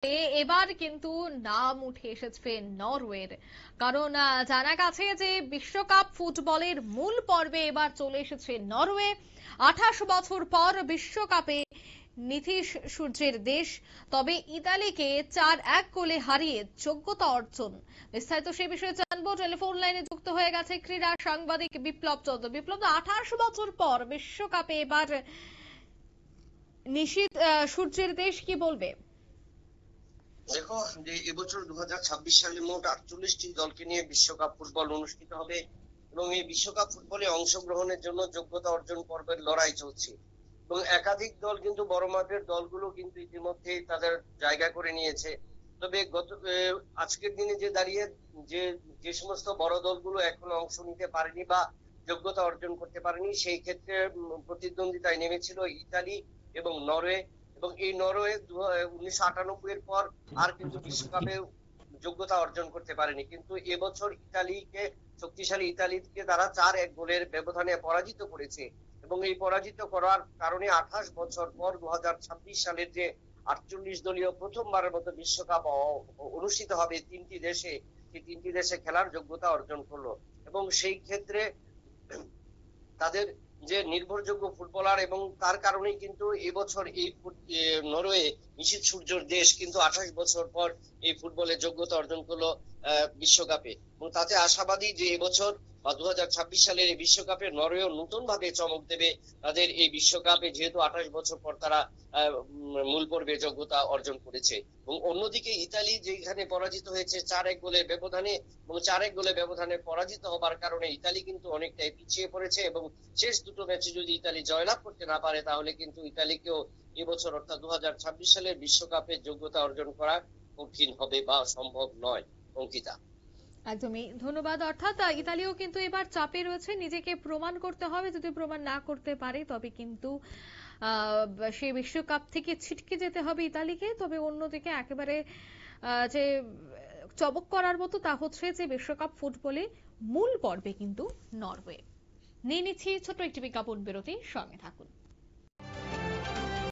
এবার কিন্তু নাম উঠে এসেছে নরওয়ের। কারণ জানা গেছে যে বিশ্বকাপ ফুটবলের মূল পর্বে এবার চলে এসেছে নরওয়ে। 28 বছর পর বিশ্বকাপে নীতীশ সূর্যের দেশ। তবে ইতালিকে 4-1 গোলে হারিয়ে যোগ্যতা অর্জন। বিস্তারিত সেই বিষয়ে জানবো। টেলিফোন লাইনে যুক্ত হয়ে গেছে ক্রীড়া সাংবাদিক বিপ্লব চন্দ্র। বিপ্লব, 28 বছর পর বিশ্বকাপে এবার নিশীথ সূর্যের দেশ, কি বলবে? দেখো, যে এবছর 2026 সালে মোট 48টি দলকে নিয়ে বিশ্বকাপ ফুটবল অনুষ্ঠিত হবে এবং এই বিশ্বকাপ ফুটবলে অংশগ্রহণের জন্য যোগ্যতা অর্জন পর্বের লড়াই চলছে এবং একাধিক দল কিন্তু বড় মাপের দলগুলো কিন্তু ইতিমধ্যে তাদের জায়গা করে নিয়েছে। তবে আজকের দিনে যে দাঁড়িয়ে যে যে সমস্ত বড় দলগুলো এখনো অংশ নিতে পারেনি বা যোগ্যতা অর্জন করতে পারেনি, সেই ক্ষেত্রে প্রতিদ্বন্দ্বিতায় নেমেছিল ইতালি এবং নরওয়ে। এবং এই নরওয়ে 1998 এর পর আর কিন্তু বিশ্বকাপে যোগ্যতা অর্জন করতে পারেনি, কিন্তু এবছর ইতালিকে, শক্তিশালী ইতালিকে তারা 4-1 গোলের ব্যবধানে পরাজিত করেছে। এবং এই পরাজিত করার কারণে 28 বছর পর 2026 সালের যে 48 দলীয় প্রথমবারের মতো বিশ্বকাপ অনুষ্ঠিত হবে তিনটি দেশে, সেই তিনটি দেশে খেলার যোগ্যতা অর্জন করলো। এবং সেই ক্ষেত্রে তাদের যে নির্ভরযোগ্য ফুটবলার, এবং তার কারণেই কিন্তু এবছর এই নরওয়ে, নিশীথ সূর্যের দেশ, কিন্তু 28 বছর পর এই ফুটবলে যোগ্যতা অর্জন করলো বিশ্বকাপে। এবং তাতে আশাবাদী যে এবছর বা 2026 সালের এই বিশ্বকাপে নরওয়ে নতুন ভাবে চমক দেবে তাদের এই বিশ্বকাপে, যেহেতু 28 বছর পর তারা মূল পর্বে যোগ্যতা অর্জন করেছে। এবং অন্যদিকে ইতালি যেখানে পরাজিত হয়েছে 4-1 গোলের ব্যবধানে, এবং 4-1 গোলের ব্যবধানে পরাজিত হবার কারণে ইতালি কিন্তু অনেকটাই পিছিয়ে পড়েছে। এবং শেষ দুটো ম্যাচে যদি ইতালি জয়লাভ করতে না পারে তাহলে কিন্তু ইতালিকেও এবছর অর্থাৎ 2026 সালের বিশ্বকাপে যোগ্যতা অর্জন করা কঠিন হবে বা সম্ভব নয়। অঙ্কিতা, একদমই ধন্যবাদ। অর্থাৎ ইতালিও কিন্তু এবার চাপে রয়েছে, নিজেকে প্রমাণ করতে হবে। যদি প্রমাণ না করতে পারে তবে কিন্তু সে বিশ্বকাপ থেকে ছিটকে যেতে হবে ইতালিকে। তবে অন্যদিকে একেবারে যে চমক করার মতো তা হচ্ছে যে বিশ্বকাপ ফুটবলে মূল পর্বে কিন্তু নরওয়ে। নিয়ে নিচ্ছি ছোট্ট একটি বিজ্ঞাপন বিরতি, সঙ্গে থাকুন।